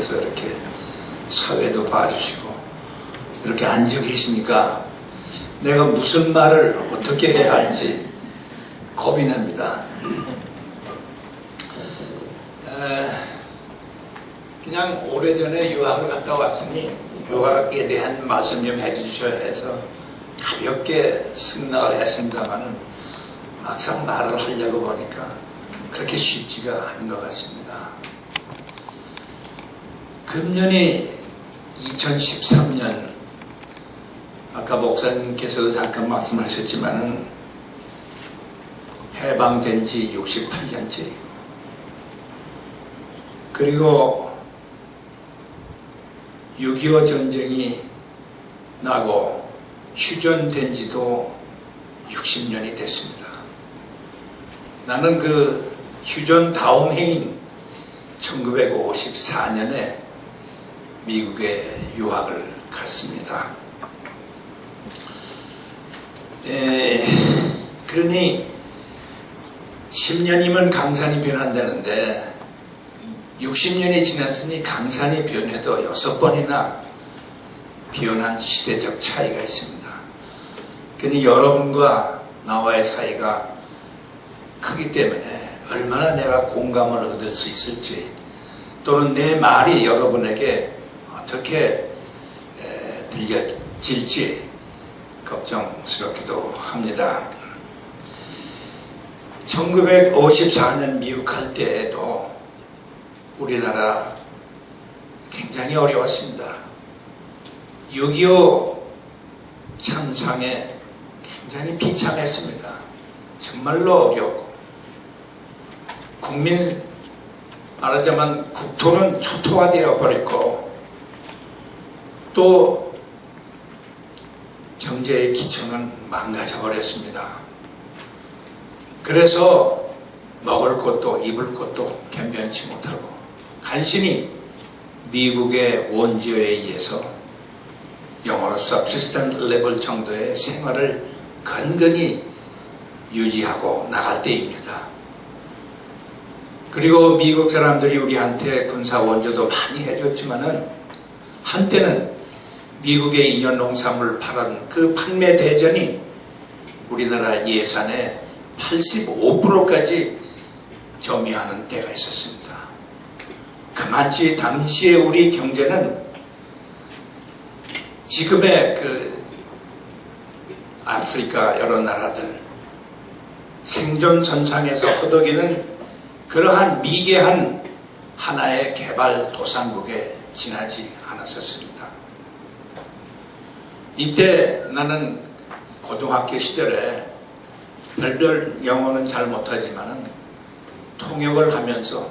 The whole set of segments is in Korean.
하나님께서 이렇게 사회도 봐주시고 이렇게 앉아 계시니까 내가 무슨 말을 어떻게 해야 할지 겁이 납니다. 그냥 오래전에 유학을 갔다 왔으니 유학에 대한 말씀 좀 해주셔야 해서 가볍게 승낙을 했습니다만은 막상 말을 하려고 보니까 그렇게 쉽지가 않은 것 같습니다. 금년이 2013년, 아까 목사님께서도 잠깐 말씀하셨지만은 해방된 지 68년째이고, 그리고 6.25 전쟁이 나고 휴전된 지도 60년이 됐습니다. 나는 그 휴전 다음 해인 1954년에 미국에 유학을 갔습니다. 그러니 10년이면 강산이 변한다는데 60년이 지났으니 강산이 변해도 6번이나 변한 시대적 차이가 있습니다. 그러니 여러분과 나와의 사이가 크기 때문에 얼마나 내가 공감을 얻을 수 있을지, 또는 내 말이 여러분에게 어떻게 들려질지 걱정스럽기도 합니다. 1954년 미국 갈 때에도 우리나라 굉장히 어려웠습니다. 6.25 참상에 굉장히 비참했습니다. 정말로 어려웠고, 국민 말하자면 국토는 초토화되어 버렸고, 또 경제의 기초는 망가져 버렸습니다. 그래서 먹을 것도 입을 것도 변변치 못하고 간신히 미국의 원조에 의해서 영어로 subsistence level 정도의 생활을 건건히 유지하고 나갈 때입니다. 그리고 미국 사람들이 우리한테 군사 원조도 많이 해줬지만은 한때는 미국의 인연 농산물 팔은 그 판매 대전이 우리나라 예산의 85%까지 점유하는 때가 있었습니다. 그만치 당시에 우리 경제는 지금의 그 아프리카 여러 나라들 생존선상에서 허덕이는 그러한 미개한 하나의 개발 도상국에 지나지 않았었습니다. 이때 나는 고등학교 시절에 별별 영어는 잘 못하지만은 통역을 하면서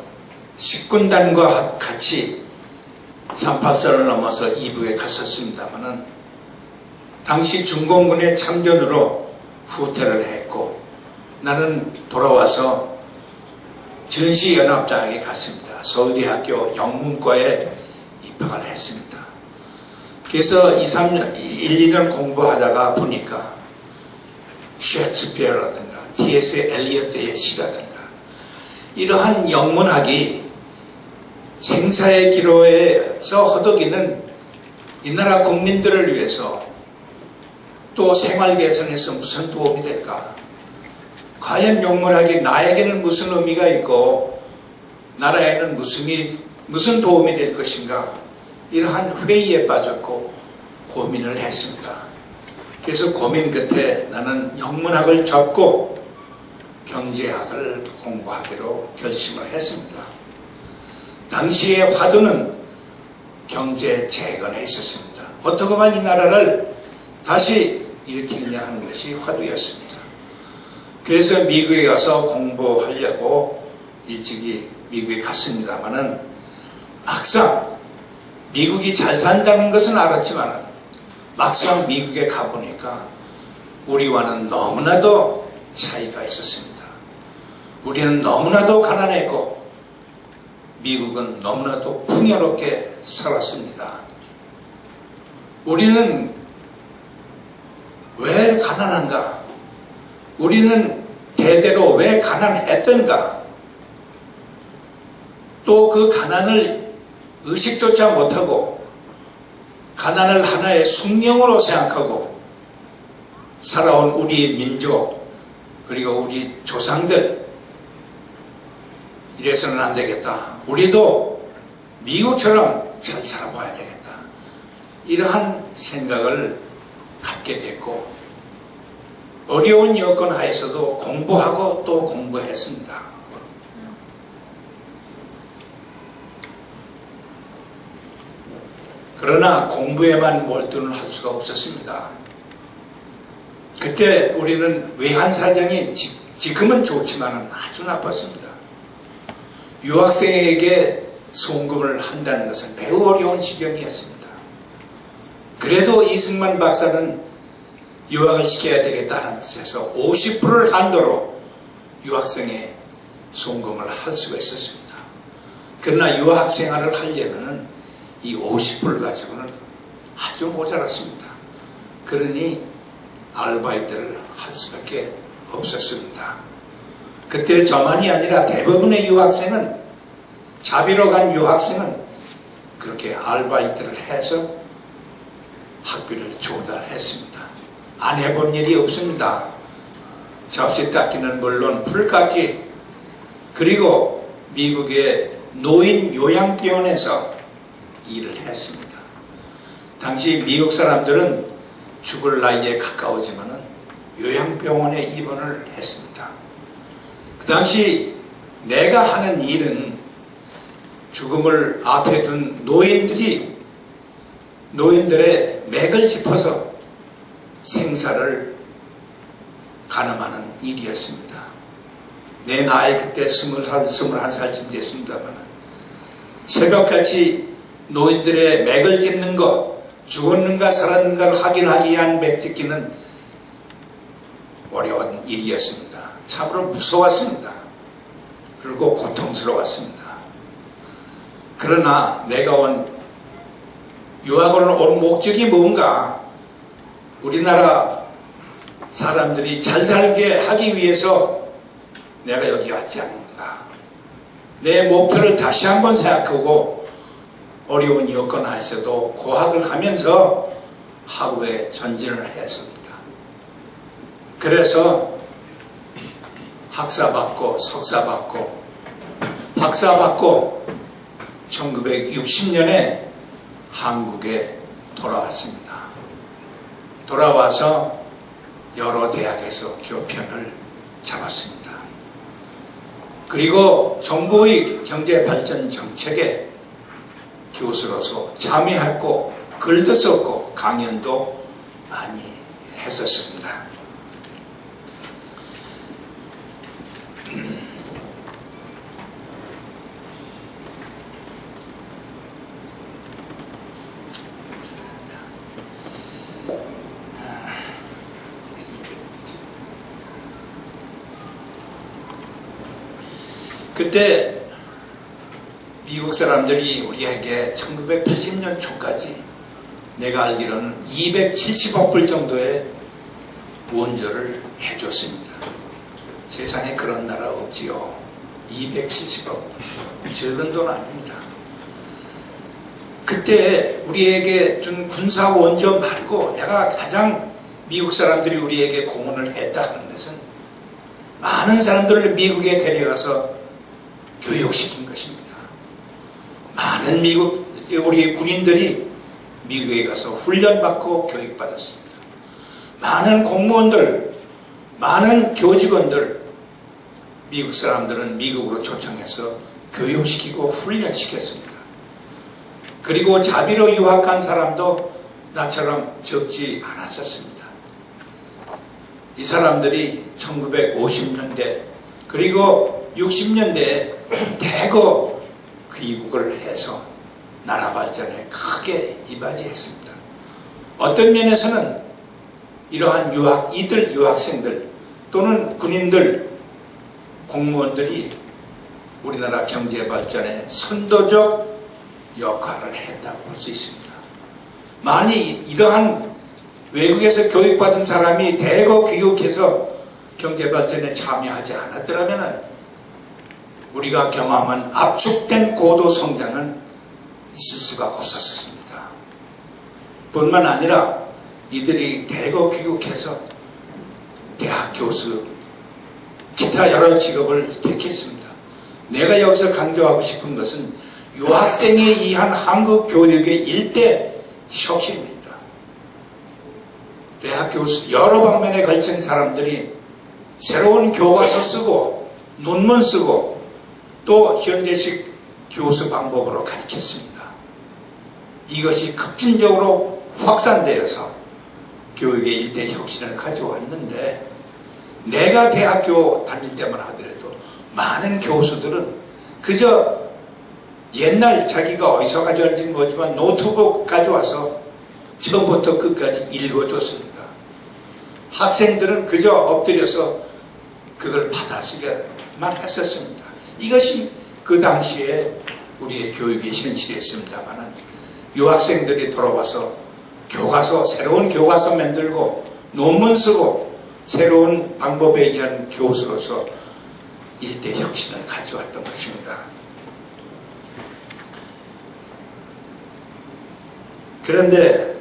식군단과 같이 38선을 넘어서 이북에 갔었습니다만은 당시 중공군의 참전으로 후퇴를 했고, 나는 돌아와서 전시연합장에 갔습니다. 서울대학교 영문과에 입학을 했습니다. 그래서 1, 2년 공부하다가 보니까 셰익스피어라든가 T.S. 엘리어트의 시라든가 이러한 영문학이 생사의 기로에서 허덕이는 이 나라 국민들을 위해서 또 생활 개선에서 무슨 도움이 될까? 과연 영문학이 나에게는 무슨 의미가 있고 나라에는 무슨 도움이 될 것인가? 이러한 회의에 빠졌고 고민을 했습니다. 그래서 고민 끝에 나는 영문학을 접고 경제학을 공부하기로 결심을 했습니다. 당시의 화두는 경제 재건에 있었습니다. 어떻게 하면 이 나라를 다시 일으키느냐 하는 것이 화두였습니다. 그래서 미국에 가서 공부하려고 일찍이 미국에 갔습니다만은 막상 미국이 잘 산다는 것은 알았지만 막상 미국에 가보니까 우리와는 너무나도 차이가 있었습니다. 우리는 너무나도 가난했고 미국은 너무나도 풍요롭게 살았습니다. 우리는 왜 가난한가? 우리는 대대로 왜 가난했던가? 또 그 가난을 의식조차 못하고 가난을 하나의 숙명으로 생각하고 살아온 우리 민족 그리고 우리 조상들, 이래서는 안 되겠다. 우리도 미국처럼 잘 살아봐야 되겠다. 이러한 생각을 갖게 됐고, 어려운 여건 하에서도 공부하고 또 공부했습니다. 그러나 공부에만 몰두는 할 수가 없었습니다. 그때 우리는 외환 사정이 지금은 좋지만 아주 나빴습니다. 유학생에게 송금을 한다는 것은 매우 어려운 지경이었습니다. 그래도 이승만 박사는 유학을 시켜야 되겠다는 뜻에서 50%를 한도로 유학생의 송금을 할 수가 있었습니다. 그러나 유학 생활을 하려면 이 50%를 가지고는 아주 모자랐습니다. 그러니 아르바이트를 할 수밖에 없었습니다. 그때 저만이 아니라 대부분의 유학생은, 자비로 간 유학생은 그렇게 아르바이트를 해서 학비를 조달했습니다. 안 해본 일이 없습니다. 접시 닦기는 물론 풀깎기, 그리고 미국의 노인 요양병원에서 일을 했습니다. 당시 미국 사람들은 죽을 나이에 가까워지면 요양병원에 입원을 했습니다. 그 당시 내가 하는 일은 죽음을 앞에 둔 노인들의 맥을 짚어서 생사를 가늠하는 일이었습니다. 내 나이 그때 21살쯤 됐습니다만 새벽같이 노인들의 맥을 짚는 것, 죽었는가 살았는가를 확인하기 위한 맥 짚기는 어려운 일이었습니다. 참으로 무서웠습니다. 그리고 고통스러웠습니다. 그러나 내가 유학을 온 목적이 뭔가, 우리나라 사람들이 잘 살게 하기 위해서 내가 여기 왔지 않는가. 내 목표를 다시 한번 생각하고 어려운 여건 하에서도 고학을 하면서 학우에 전진을 했습니다. 그래서 학사 받고 석사 받고 박사 받고 1960년에 한국에 돌아왔습니다. 돌아와서 여러 대학에서 교편을 잡았습니다. 그리고 정부의 경제발전 정책에 교수로서 참여했고 글도 썼고 강연도 많이 했었습니다. 그때 미국 사람들이 우리에게 1980년 초까지 내가 알기로는 270억 불 정도의 원조를 해줬습니다. 세상에 그런 나라 없지요. 270억, 적은 돈 아닙니다. 그때 우리에게 준 군사 원조 말고 내가 가장 미국 사람들이 우리에게 공헌을 했다 하는 것은 많은 사람들을 미국에 데려가서 교육시킨 것입니다. 많은 우리 군인들이 미국에 가서 훈련받고 교육받았습니다. 많은 공무원들, 많은 교직원들, 미국 사람들은 미국으로 초청해서 교육시키고 훈련시켰습니다. 그리고 자비로 유학한 사람도 나처럼 적지 않았었습니다. 이 사람들이 1950년대 그리고 60년대에 대거 귀국을 해서 나라 발전에 크게 이바지했습니다. 어떤 면에서는 이러한 유학생들 또는 군인들, 공무원들이 우리나라 경제 발전에 선도적 역할을 했다고 볼 수 있습니다. 만약 이러한 외국에서 교육받은 사람이 대거 귀국해서 경제 발전에 참여하지 않았더라면 우리가 경험한 압축된 고도 성장은 있을 수가 없었습니다. 뿐만 아니라 이들이 대거 귀국해서 대학 교수, 기타 여러 직업을 택했습니다. 내가 여기서 강조하고 싶은 것은 유학생에 의한 한국 교육의 일대 혁신입니다. 대학 교수, 여러 방면에 걸친 사람들이 새로운 교과서 쓰고 논문 쓰고 또 현대식 교수 방법으로 가르쳤습니다. 이것이 급진적으로 확산되어서 교육의 일대 혁신을 가져왔는데, 내가 대학교 다닐 때만 하더라도 많은 교수들은 그저 옛날 자기가 어디서 가져왔는지 모르지만 노트북 가져와서 처음부터 끝까지 읽어줬습니다. 학생들은 그저 엎드려서 그걸 받아쓰기만 했었습니다. 이것이 그 당시에 우리의 교육의 현실이었습니다만, 유학생들이 돌아와서 교과서, 새로운 교과서 만들고 논문 쓰고 새로운 방법에 의한 교수로서 일대 혁신을 가져왔던 것입니다. 그런데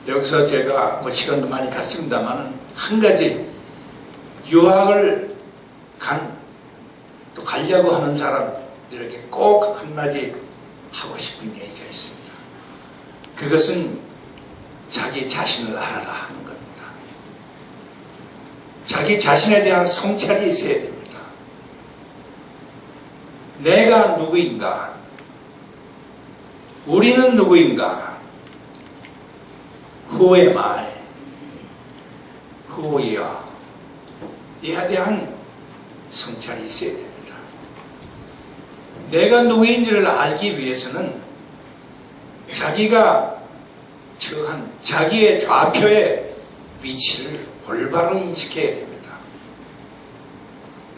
여기서 제가 시간도 많이 갔습니다만, 한 가지 유학을 또 가려고 하는 사람들에게 꼭 한마디 하고 싶은 얘기가 있습니다. 그것은 자기 자신을 알아라 하는 겁니다. 자기 자신에 대한 성찰이 있어야 됩니다. 내가 누구인가? 우리는 누구인가? Who am I? Who we are? 이에 대한 성찰이 있어야 됩니다. 내가 누구인지를 알기 위해서는 자기가 처한 자기의 좌표의 위치를 올바로 인식해야 됩니다.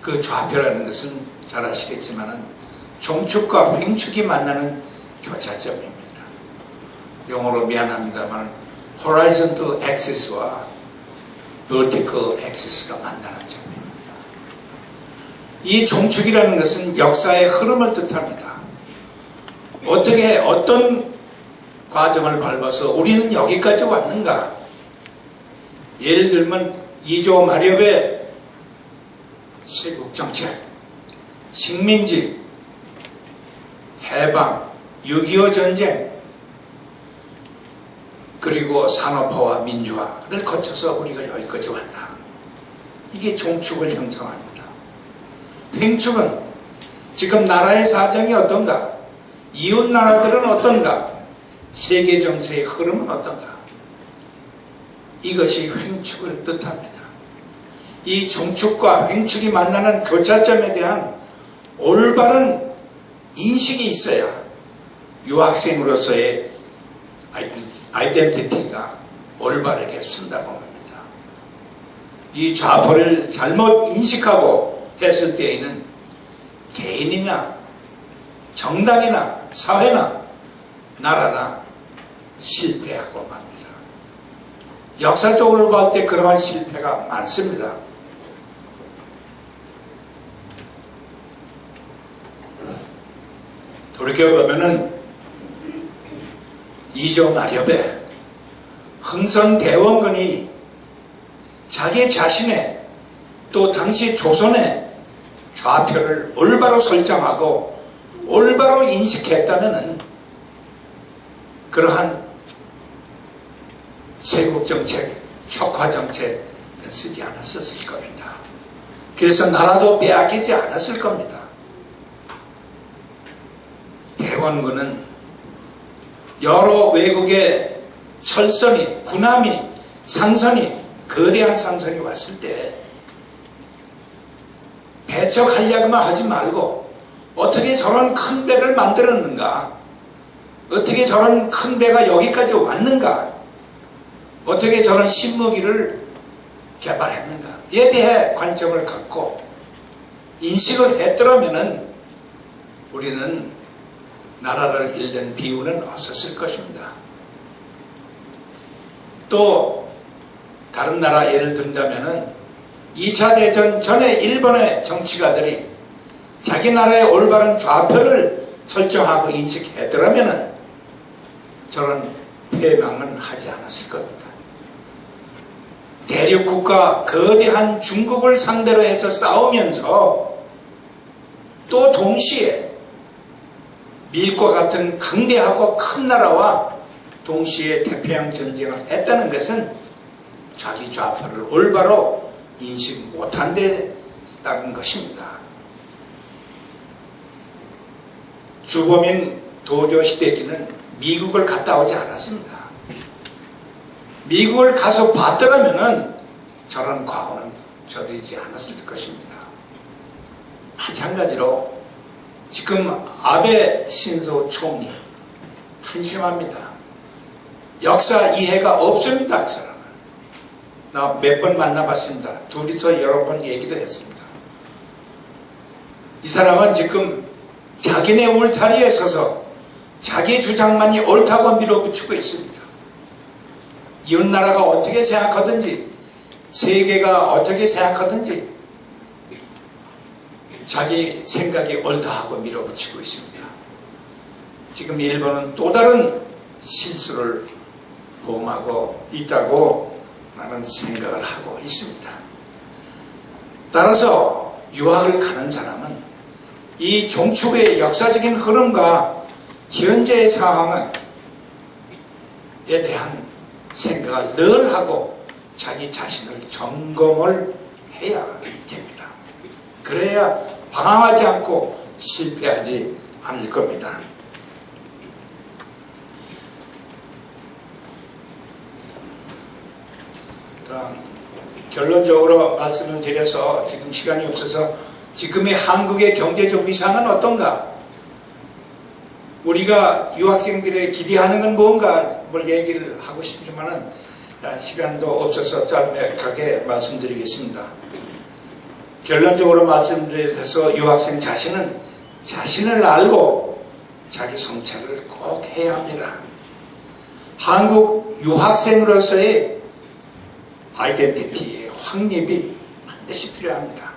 그 좌표라는 것은 잘 아시겠지만 정축과 횡축이 만나는 교차점입니다. 영어로 미안합니다만 horizontal axis와 vertical axis가 만나는 점입니다. 이 종축이라는 것은 역사의 흐름을 뜻합니다. 어떻게 어떤 과정을 밟아서 우리는 여기까지 왔는가? 예를 들면 이조 마렵의 세국정책, 식민지, 해방, 6.25 전쟁, 그리고 산업화와 민주화를 거쳐서 우리가 여기까지 왔다. 이게 종축을 형성합니다. 횡축은 지금 나라의 사정이 어떤가? 이웃 나라들은 어떤가? 세계 정세의 흐름은 어떤가? 이것이 횡축을 뜻합니다. 이 종축과 횡축이 만나는 교차점에 대한 올바른 인식이 있어야 유학생으로서의 아이덴티티가 올바르게 쓴다고 합니다. 이 좌표를 잘못 인식하고 했을 때에는 개인이나 정당이나 사회나 나라나 실패하고 맙니다. 역사적으로 볼 때 그러한 실패가 많습니다. 돌이켜보면은 이조 마렵에 흥선대원군이 자기 자신의 또 당시 조선의 좌표를 올바로 설정하고 올바로 인식했다면은 그러한 세국정책, 척화정책은 쓰지 않았었을 겁니다. 그래서 나라도 빼앗기지 않았을 겁니다. 대원군은 여러 외국의 철선이, 군함이, 상선이, 거대한 상선이 왔을 때 배척하려고만 하지 말고 어떻게 저런 큰 배를 만들었는가? 어떻게 저런 큰 배가 여기까지 왔는가? 어떻게 저런 신무기를 개발했는가에 대해 관점을 갖고 인식을 했더라면은 우리는 나라를 잃는 비유는 없었을 것입니다. 또 다른 나라 예를 든다면은 2차 대전 전에 일본의 정치가들이 자기 나라의 올바른 좌표를 설정하고 인식했더라면은 패망은 하지 않았을 겁니다. 대륙국가 거대한 중국을 상대로 해서 싸우면서 또 동시에 미국과 같은 강대하고 큰 나라와 동시에 태평양 전쟁을 했다는 것은 자기 좌표를 올바로 인식 못한 데 따른 것입니다. 주범인 도조 히데키는 미국을 갔다 오지 않았습니다. 미국을 가서 봤더라면 저런 과오는 저리지 않았을 것입니다. 마찬가지로 지금 아베 신조 총리 한심합니다. 역사 이해가 없습니다. 그 사람은. 나 몇 번 만나봤습니다. 둘이서 여러 번 얘기도 했습니다. 이 사람은 지금 자기네 울타리에 서서 자기 주장만이 옳다고 밀어붙이고 있습니다. 이웃나라가 어떻게 생각하든지 세계가 어떻게 생각하든지 자기 생각이 옳다 하고 밀어붙이고 있습니다. 지금 일본은 또 다른 실수를 범하고 있다고 나는 생각을 하고 있습니다. 따라서 유학을 가는 사람은 이 종축의 역사적인 흐름과 현재의 상황에 대한 생각을 늘 하고 자기 자신을 점검을 해야 됩니다. 그래야 방황하지 않고 실패하지 않을 겁니다. 결론적으로 말씀을 드려서 지금 시간이 없어서 지금의 한국의 경제적 위상은 어떤가? 우리가 유학생들의 기대하는 건 뭔가 뭘 얘기를 하고 싶지만은 시간도 없어서 짧게 말씀드리겠습니다. 결론적으로 말씀드려서 유학생 자신은 자신을 알고 자기 성찰을 꼭 해야 합니다. 한국 유학생으로서의 아이덴티티의 확립이 반드시 필요합니다.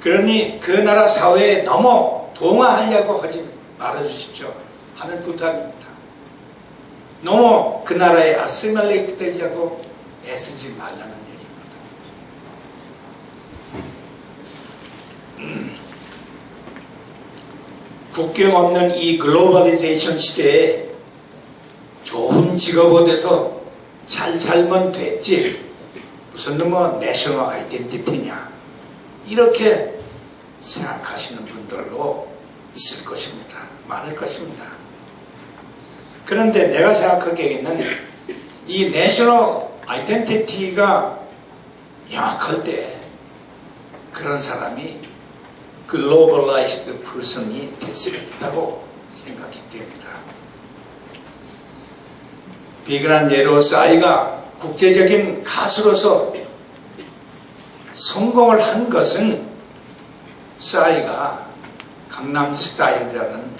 그러니 그 나라 사회에 너무 동화하려고 하지 말아주십시오 하는 부탁입니다. 너무 그 나라에 아시밀레이트 되려고 애쓰지 말라는 얘기입니다. 국경 없는 이 글로벌리제이션 시대에 좋은 직업 얻어서 잘 살면 됐지 무슨 뭐 내셔널 아이덴티티냐 이렇게 생각하시는 분들도 있을 것입니다. 많을 것입니다. 그런데 내가 생각하기에는 이 내셔널 아이덴티티가 영악할 때 그런 사람이 글로벌라이즈드 퍼슨이 될 수 있다고 생각이 됩니다. 비근한 예로 싸이가 국제적인 가수로서 성공을 한 것은 싸이가 강남스타일이라는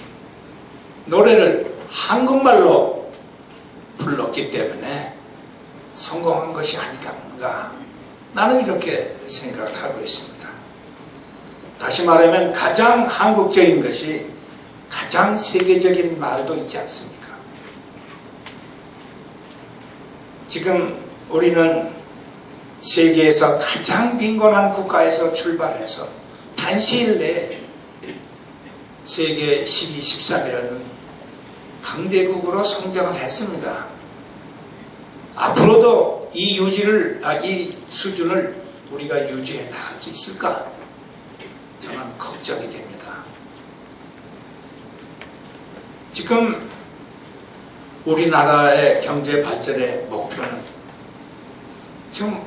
노래를 한국말로 불렀기 때문에 성공한 것이 아닌가 나는 이렇게 생각을 하고 있습니다. 다시 말하면 가장 한국적인 것이 가장 세계적인 말도 있지 않습니까? 지금 우리는 세계에서 가장 빈곤한 국가에서 출발해서 단시일 내에 세계 12, 13이라는 강대국으로 성장을 했습니다. 앞으로도 이 수준을 우리가 유지해 나갈 수 있을까? 저는 걱정이 됩니다. 지금 우리나라의 경제 발전의 목표는 좀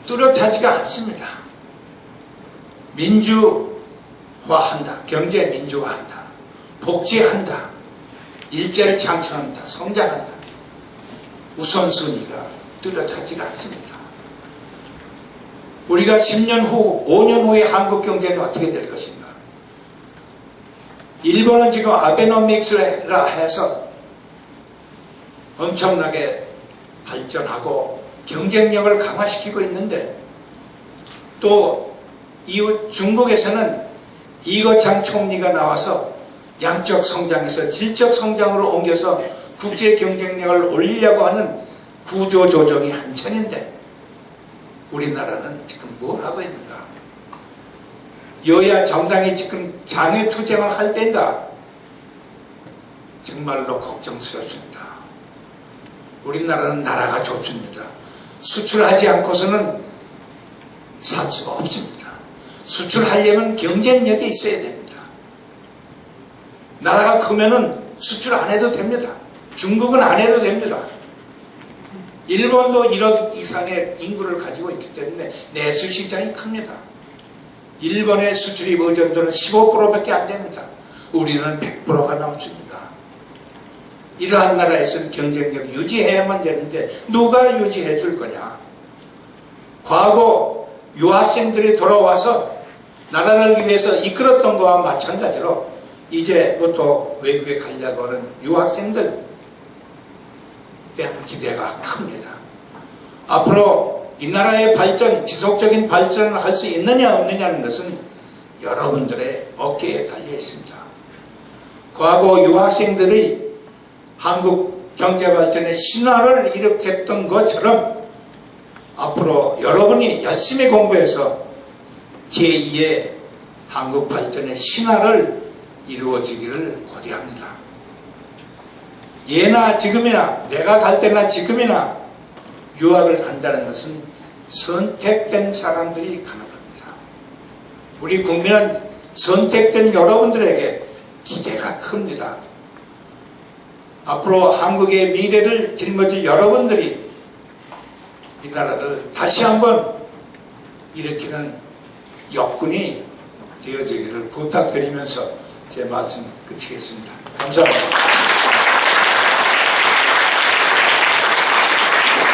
뚜렷하지가 않습니다. 민주화한다, 경제 민주화한다, 복지한다, 일자리 창출한다, 성장한다. 우선순위가 뚜렷하지가 않습니다. 우리가 10년 후, 5년 후에 한국 경제는 어떻게 될 것인가? 일본은 지금 아베노믹스라 해서 엄청나게 발전하고 경쟁력을 강화시키고 있는데 또 이웃 중국에서는 이거창 총리가 나와서 양적 성장에서 질적 성장으로 옮겨서 국제 경쟁력을 올리려고 하는 구조조정이 한창인데 우리나라는 지금 뭘 하고 있는가? 여야 정당이 지금 장외투쟁을 할 때인가? 정말로 걱정스럽습니다. 우리나라는 나라가 좁습니다. 수출하지 않고서는 살 수가 없습니다. 수출하려면 경쟁력이 있어야 됩니다. 나라가 크면은 수출 안 해도 됩니다. 중국은 안 해도 됩니다. 일본도 1억 이상의 인구를 가지고 있기 때문에 내수 시장이 큽니다. 일본의 수출입 의존도는 15%밖에 안 됩니다. 우리는 100%가 넘습니다. 이러한 나라에서는 경쟁력 유지해야만 되는데 누가 유지해 줄 거냐? 과거 유학생들이 돌아와서 나라를 위해서 이끌었던 것과 마찬가지로 이제부터 외국에 가려고 하는 유학생들 대한 기대가 큽니다. 앞으로 이 나라의 발전, 지속적인 발전을 할 수 있느냐 없느냐는 것은 여러분들의 어깨에 달려 있습니다. 과거 유학생들이 한국 경제발전의 신화를 일으켰던 것처럼 앞으로 여러분이 열심히 공부해서 제2의 한국 발전의 신화를 이루어지기를 고대합니다. 예나 지금이나 내가 갈 때나 지금이나 유학을 간다는 것은 선택된 사람들이 가는 겁니다. 우리 국민은 선택된 여러분들에게 기대가 큽니다. 앞으로 한국의 미래를 짊어질 여러분들이 이 나라를 다시 한번 일으키는 역군이 되어지기를 부탁드리면서 제 말씀 그치겠습니다. 감사합니다.